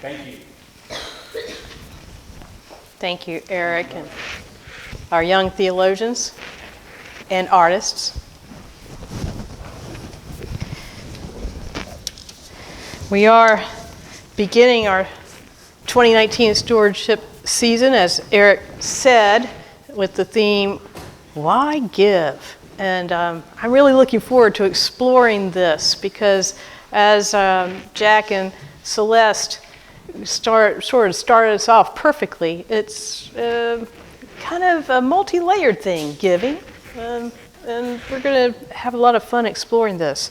Thank you. Thank you, Eric, and our young theologians and artists. We are beginning our 2019 stewardship season, as Eric said, with the theme, Why Give? And I'm really looking forward to exploring this because as Jack and Celeste started us off perfectly, it's kind of a multi-layered thing, giving, and we're going to have a lot of fun exploring this.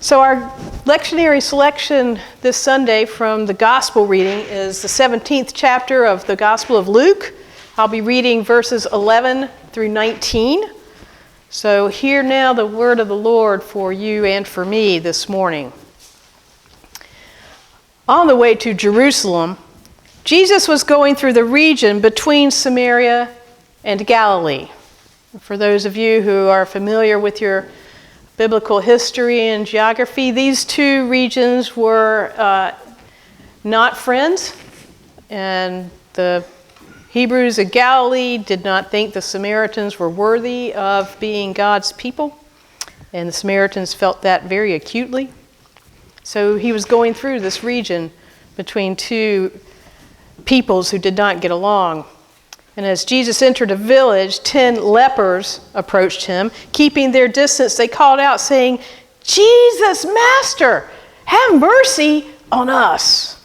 So our lectionary selection this Sunday from the Gospel reading is the 17th chapter of the Gospel of Luke. I'll be reading verses 11 through 19. So hear now the word of the Lord for you and for me this morning. On the way to Jerusalem, Jesus was going through the region between Samaria and Galilee. For those of you who are familiar with your biblical history and geography, these two regions were not friends, and the Hebrews of Galilee did not think the Samaritans were worthy of being God's people, and the Samaritans felt that very acutely. So he was going through this region between two peoples who did not get along. And as Jesus entered a village, 10 lepers approached him. Keeping their distance, they called out, saying, "Jesus, Master, have mercy on us."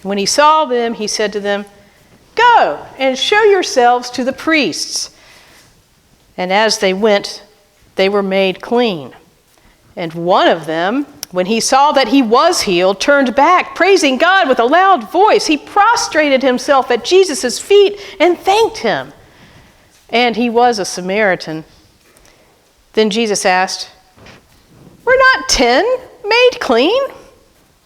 When he saw them, he said to them, "Go and show yourselves to the priests." And as they went, they were made clean. And one of them, when he saw that he was healed, turned back, praising God with a loud voice. He prostrated himself at Jesus' feet and thanked him. And he was a Samaritan. Then Jesus asked, "Were not 10 made clean?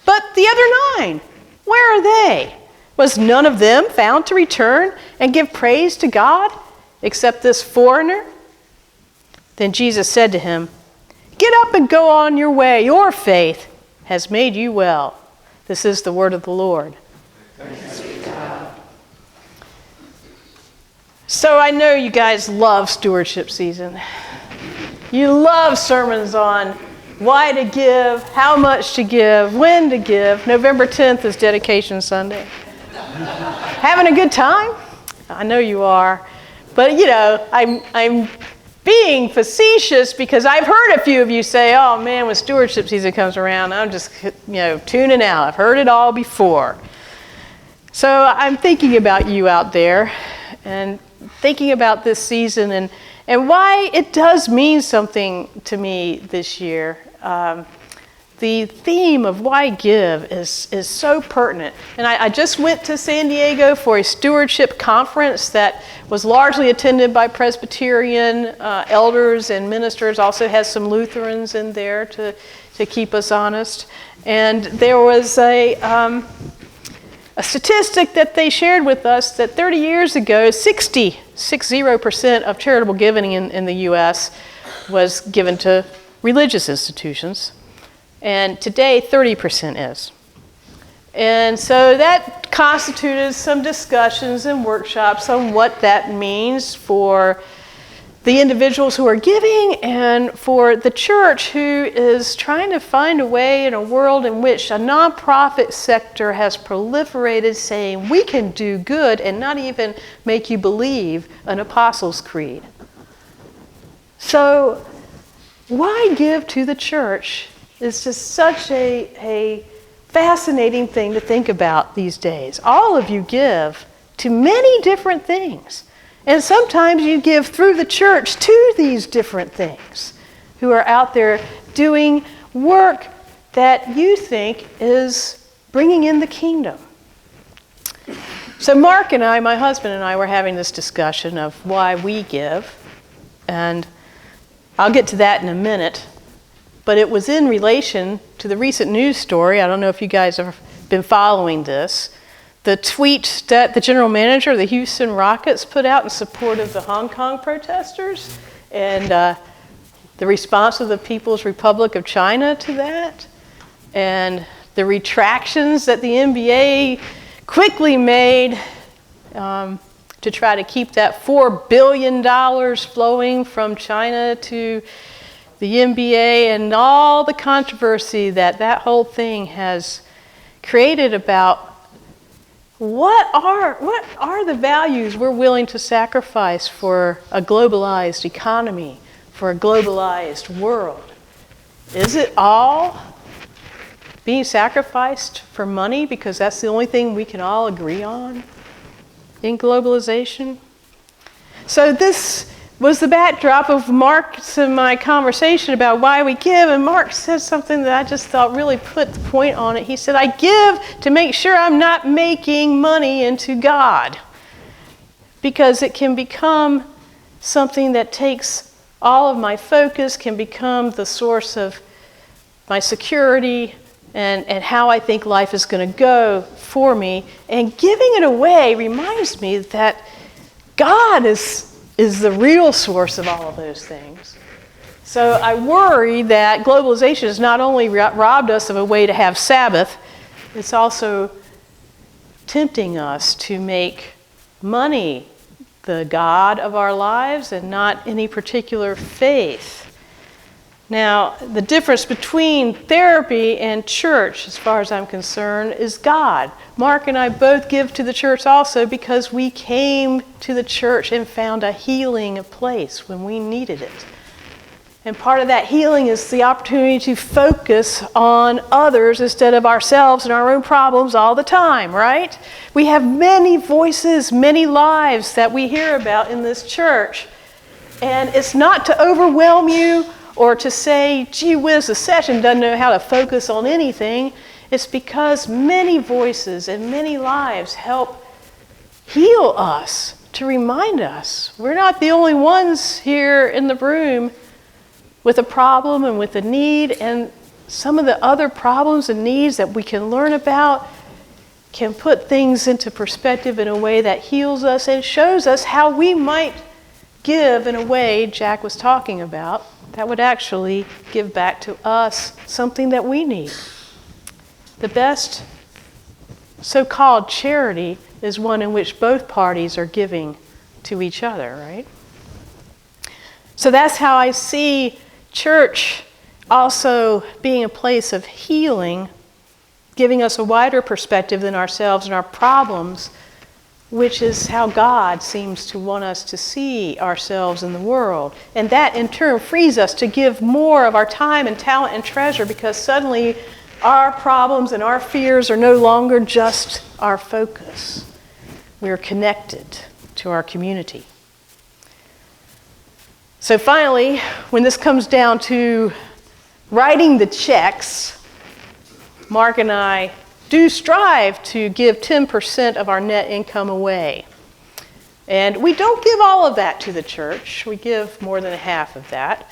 But the other 9, where are they? Was none of them found to return and give praise to God, except this foreigner?" Then Jesus said to him, "Get up and go on your way. Your faith has made you well." This is the word of the Lord. Thanks be to God. So I know you guys love stewardship season. You love sermons on why to give, how much to give, when to give. November 10th is Dedication Sunday. Having a good time? I know you are. But, I'm being facetious because I've heard a few of you say, "Oh man, when stewardship season comes around, I'm just, tuning out. I've heard it all before." So I'm thinking about you out there and thinking about this season and why it does mean something to me this year. The theme of why give is so pertinent. And I just went to San Diego for a stewardship conference that was largely attended by Presbyterian elders and ministers, also has some Lutherans in there to keep us honest. And there was a statistic that they shared with us that 30 years ago, 60% of charitable giving in the U.S. was given to religious institutions. And today, 30% is. And so that constituted some discussions and workshops on what that means for the individuals who are giving and for the church who is trying to find a way in a world in which a nonprofit sector has proliferated, saying we can do good and not even make you believe an Apostles' Creed. So why give to the church? It's just such a fascinating thing to think about these days. All of you give to many different things. And sometimes you give through the church to these different things who are out there doing work that you think is bringing in the kingdom. So Mark and I, my husband and I, were having this discussion of why we give. And I'll get to that in a minute. But it was in relation to the recent news story. I don't know if you guys have been following this. The tweet that the general manager of the Houston Rockets put out in support of the Hong Kong protesters and the response of the People's Republic of China to that. And the retractions that the NBA quickly made to try to keep that $4 billion flowing from China to the NBA, and all the controversy that whole thing has created about what are the values we're willing to sacrifice for a globalized economy, for a globalized world. Is it all being sacrificed for money because that's the only thing we can all agree on in globalization? So this was the backdrop of Mark's and my conversation about why we give. And Mark said something that I just thought really put the point on it. He said, I give to make sure I'm not making money into God, because it can become something that takes all of my focus, can become the source of my security and how I think life is going to go for me. And giving it away reminds me that God is the real source of all of those things. So I worry that globalization has not only robbed us of a way to have Sabbath, it's also tempting us to make money the God of our lives and not any particular faith. Now, the difference between therapy and church, as far as I'm concerned, is God. Mark and I both give to the church also because we came to the church and found a healing place when we needed it. And part of that healing is the opportunity to focus on others instead of ourselves and our own problems all the time, right? We have many voices, many lives that we hear about in this church. And it's not to overwhelm you or to say, gee whiz, the session doesn't know how to focus on anything. It's because many voices and many lives help heal us, to remind us we're not the only ones here in the room with a problem and with a need, and some of the other problems and needs that we can learn about can put things into perspective in a way that heals us and shows us how we might give in a way Jack was talking about that would actually give back to us something that we need. The best so-called charity is one in which both parties are giving to each other, right? So that's how I see church also being a place of healing, giving us a wider perspective than ourselves and our problems, which is how God seems to want us to see ourselves in the world. And that in turn frees us to give more of our time and talent and treasure, because suddenly our problems and our fears are no longer just our focus. We are connected to our community. So finally, when this comes down to writing the checks, Mark and I do strive to give 10% of our net income away. And we don't give all of that to the church. We give more than half of that.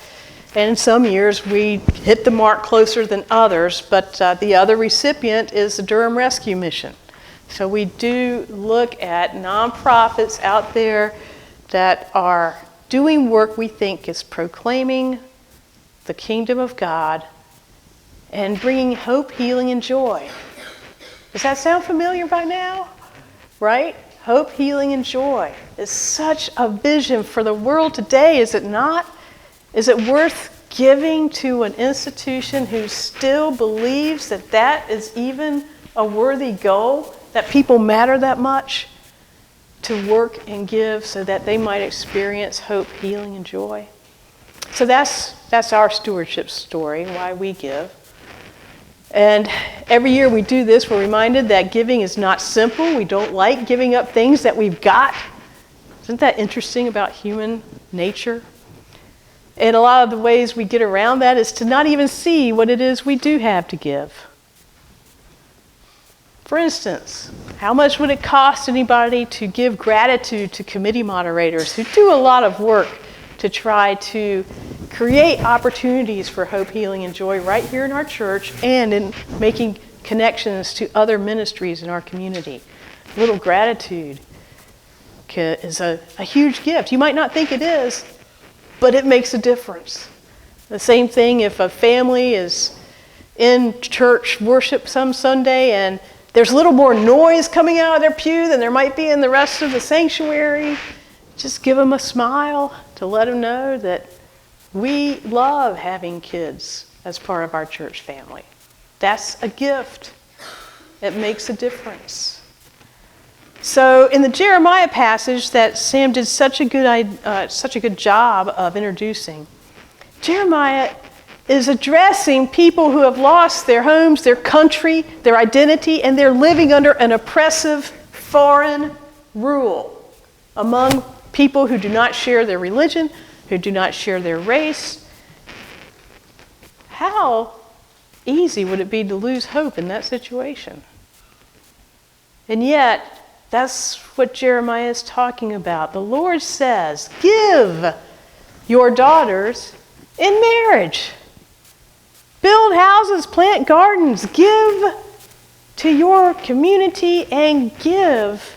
And in some years, we hit the mark closer than others, but the other recipient is the Durham Rescue Mission. So we do look at nonprofits out there that are doing work we think is proclaiming the kingdom of God and bringing hope, healing, and joy. Does that sound familiar by now? Right? Hope, healing, and joy is such a vision for the world today, is it not? Is it worth giving to an institution who still believes that that is even a worthy goal, that people matter that much, to work and give so that they might experience hope, healing, and joy? So that's our stewardship story, why we give. And every year we do this, we're reminded that giving is not simple. We don't like giving up things that we've got. Isn't that interesting about human nature? And a lot of the ways we get around that is to not even see what it is we do have to give. For instance, how much would it cost anybody to give gratitude to committee moderators who do a lot of work to try to create opportunities for hope, healing, and joy right here in our church and in making connections to other ministries in our community? A little gratitude is a huge gift. You might not think it is, but it makes a difference. The same thing if a family is in church worship some Sunday and there's a little more noise coming out of their pew than there might be in the rest of the sanctuary, just give them a smile to let them know that we love having kids as part of our church family. That's a gift. It makes a difference. So in the Jeremiah passage that Sam did such a good job of introducing, Jeremiah is addressing people who have lost their homes, their country, their identity, and they're living under an oppressive foreign rule among people who do not share their religion, who do not share their race. How easy would it be to lose hope in that situation? And yet, that's what Jeremiah is talking about. The Lord says, give your daughters in marriage. Build houses, plant gardens, give to your community and give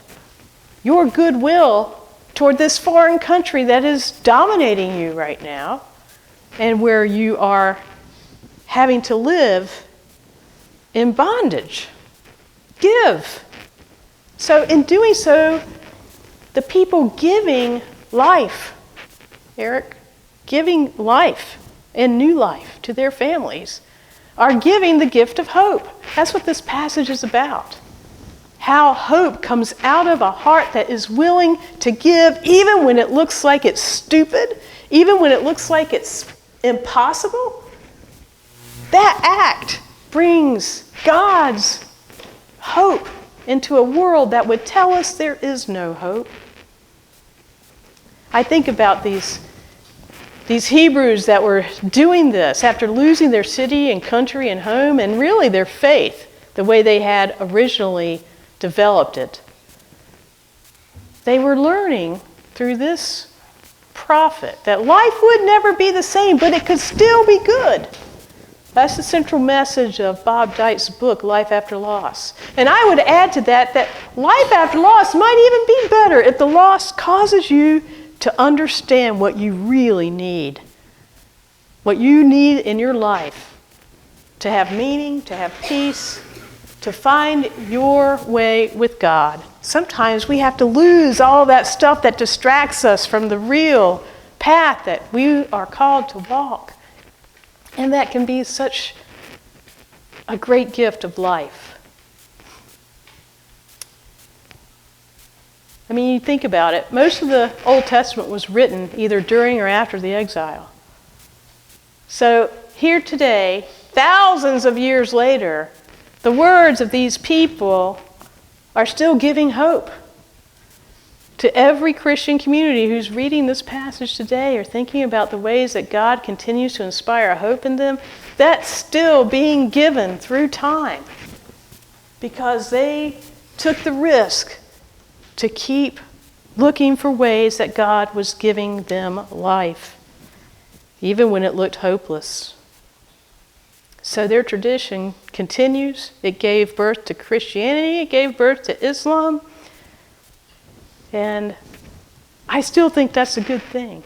your goodwill toward this foreign country that is dominating you right now and where you are having to live in bondage. Give. So in doing so, the people giving life, Eric, giving life and new life to their families are giving the gift of hope. That's what this passage is about. How hope comes out of a heart that is willing to give even when it looks like it's stupid, even when it looks like it's impossible. That act brings God's hope into a world that would tell us there is no hope. I think about these Hebrews that were doing this after losing their city and country and home and really their faith, the way they had originally developed it. They were learning through this prophet that life would never be the same, but it could still be good. That's the central message of Bob Dyke's book, Life After Loss. And I would add to that life after loss might even be better if the loss causes you to understand what you really need. What you need in your life to have meaning, to have peace, to find your way with God. Sometimes we have to lose all that stuff that distracts us from the real path that we are called to walk. And that can be such a great gift of life. I mean, you think about it. Most of the Old Testament was written either during or after the exile. So here today, thousands of years later, the words of these people are still giving hope to every Christian community who's reading this passage today or thinking about the ways that God continues to inspire hope in them. That's still being given through time because they took the risk to keep looking for ways that God was giving them life, even when it looked hopeless. So their tradition continues. It gave birth to Christianity. It gave birth to Islam. And I still think that's a good thing.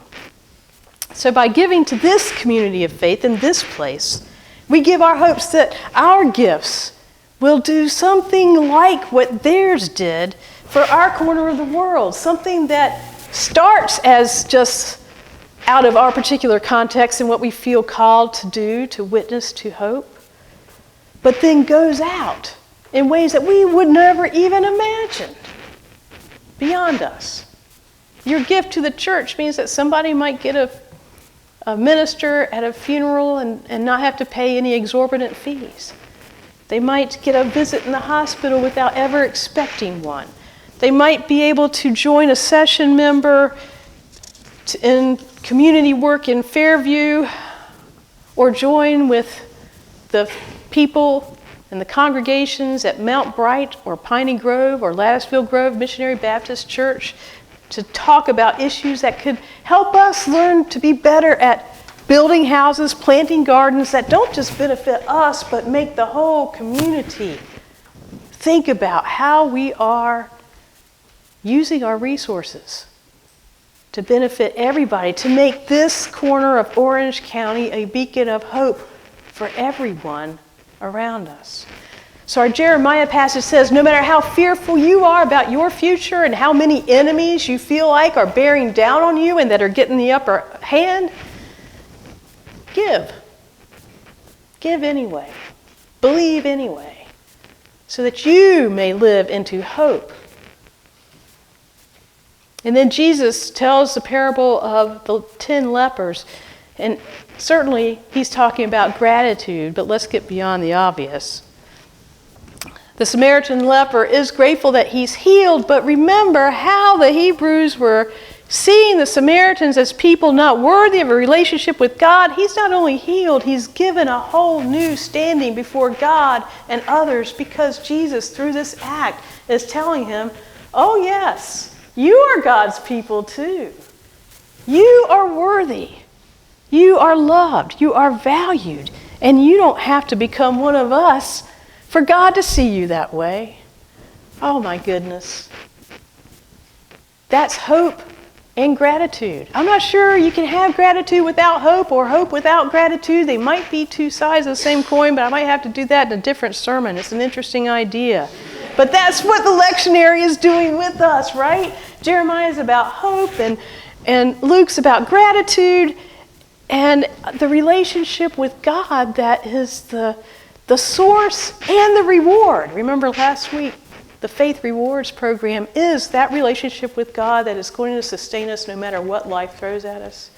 So by giving to this community of faith in this place, we give our hopes that our gifts will do something like what theirs did for our corner of the world, something that starts as just out of our particular context and what we feel called to do, to witness to hope, but then goes out in ways that we would never even imagine, beyond us. Your gift to the church means that somebody might get a minister at a funeral and not have to pay any exorbitant fees. They might get a visit in the hospital without ever expecting one. They might be able to join a session member in community work in Fairview, or join with the people and the congregations at Mount Bright or Piney Grove or Latticeville Grove Missionary Baptist Church to talk about issues that could help us learn to be better at building houses, planting gardens that don't just benefit us but make the whole community think about how we are using our resources to benefit everybody, to make this corner of Orange County a beacon of hope for everyone around us. So our Jeremiah passage says, no matter how fearful you are about your future and how many enemies you feel like are bearing down on you and that are getting the upper hand, give. Give anyway. Believe anyway, so that you may live into hope. And then Jesus tells the parable of the 10 lepers, and certainly he's talking about gratitude, but let's get beyond the obvious. The Samaritan leper is grateful that he's healed, but remember how the Hebrews were seeing the Samaritans as people not worthy of a relationship with God. He's not only healed, he's given a whole new standing before God and others because Jesus, through this act, is telling him, oh yes, you are God's people too. You are worthy. You are loved. You are valued. And you don't have to become one of us for God to see you that way. Oh my goodness. That's hope and gratitude. I'm not sure you can have gratitude without hope or hope without gratitude. They might be two sides of the same coin, but I might have to do that in a different sermon. It's an interesting idea. But that's what the lectionary is doing with us, right? Jeremiah is about hope and Luke's about gratitude and the relationship with God that is the source and the reward. Remember last week, the Faith Rewards program is that relationship with God that is going to sustain us no matter what life throws at us.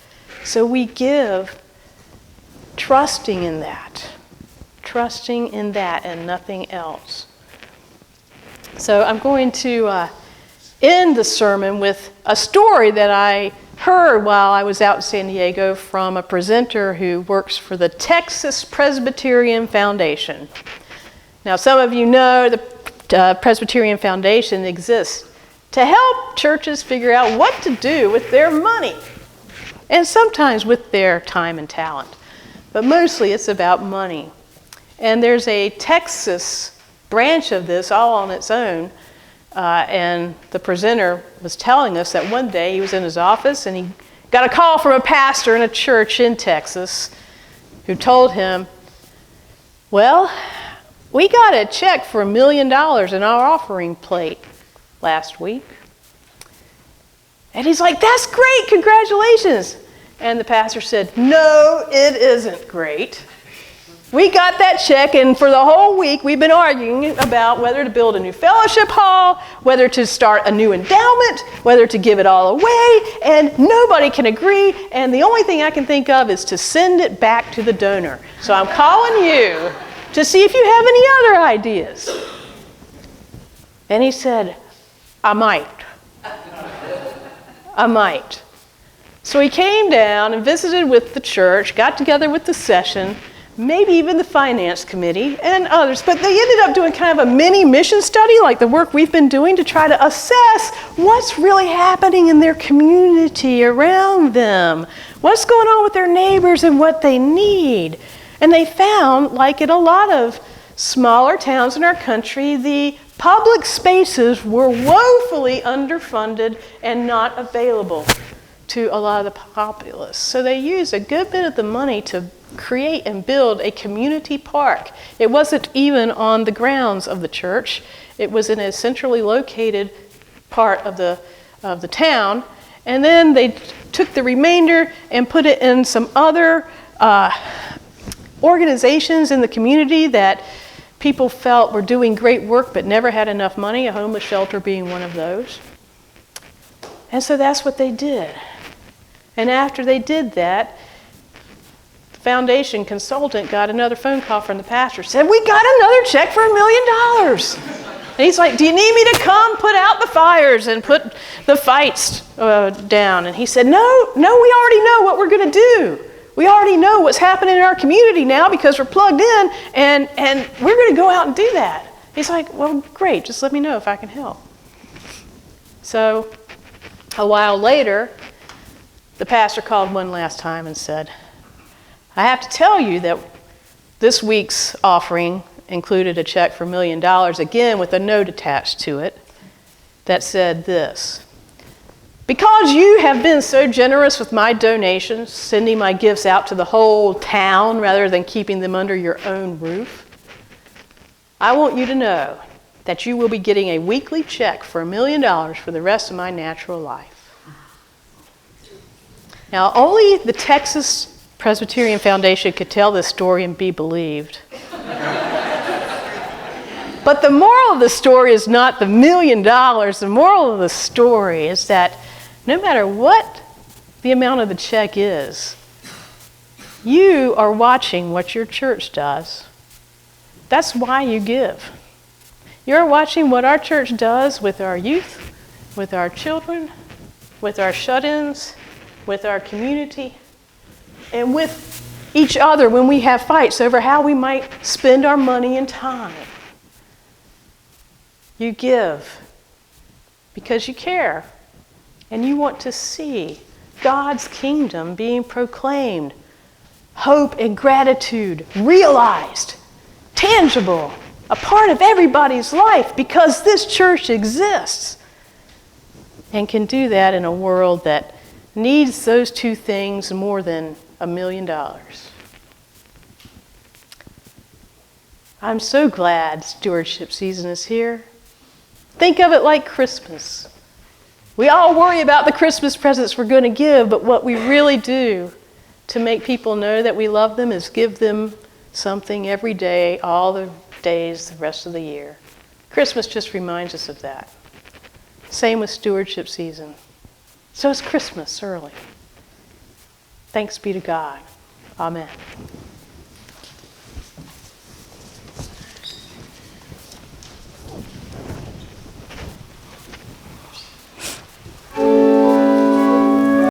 So we give trusting in that and nothing else. So I'm going to end the sermon with a story that I heard while I was out in San Diego from a presenter who works for the Texas Presbyterian Foundation. Now, some of you know the Presbyterian Foundation exists to help churches figure out what to do with their money, and sometimes with their time and talent. But mostly it's about money. And there's a Texas branch of this all on its own. And the presenter was telling us that one day he was in his office and he got a call from a pastor in a church in Texas who told him, well, we got a check for $1 million in our offering plate last week. And he's like, that's great, congratulations. And the pastor said, no, it isn't great. We got that check, and for the whole week we've been arguing about whether to build a new fellowship hall, whether to start a new endowment, whether to give it all away, and nobody can agree, and the only thing I can think of is to send it back to the donor. So I'm calling you to see if you have any other ideas. And he said, I might. So he came down and visited with the church, got together with the session, maybe even the finance committee and others, but they ended up doing kind of a mini mission study like the work we've been doing to try to assess what's really happening in their community around them, what's going on with their neighbors and what they need. And they found, like in a lot of smaller towns in our country, the public spaces were woefully underfunded and not available to a lot of the populace. So they used a good bit of the money to create and build a community park. It wasn't even on the grounds of the church. It was in a centrally located part of the town. And then they took the remainder and put it in some other organizations in the community that people felt were doing great work but never had enough money, a homeless shelter being one of those. And so that's what they did. And after they did that, the foundation consultant got another phone call from the pastor, said, we got another check for $1 million. And he's like, do you need me to come put out the fires and put the fights down? And he said, no, we already know what we're going to do. We already know what's happening in our community now because we're plugged in, and we're going to go out and do that. He's like, well, great, just let me know if I can help. So a while later, the pastor called one last time and said, I have to tell you that this week's offering included a check for $1 million, again with a note attached to it that said this: because you have been so generous with my donations, sending my gifts out to the whole town rather than keeping them under your own roof, I want you to know that you will be getting a weekly check for $1 million for the rest of my natural life. Now, only the Texas Presbyterian Foundation could tell this story and be believed. But the moral of the story is not the $1 million. The moral of the story is that no matter what the amount of the check is, you are watching what your church does. That's why you give. You're watching what our church does with our youth, with our children, with our shut-ins, with our community, and with each other when we have fights over how we might spend our money and time. You give because you care and you want to see God's kingdom being proclaimed, hope and gratitude realized, tangible, a part of everybody's life because this church exists and can do that in a world that needs those two things more than $1 million. I'm so glad stewardship season is here. Think of it like Christmas. We all worry about the Christmas presents we're going to give, but what we really do to make people know that we love them is give them something every day, all the days, the rest of the year. Christmas just reminds us of that. Same with stewardship season. So it's Christmas early. Thanks be to God. Amen.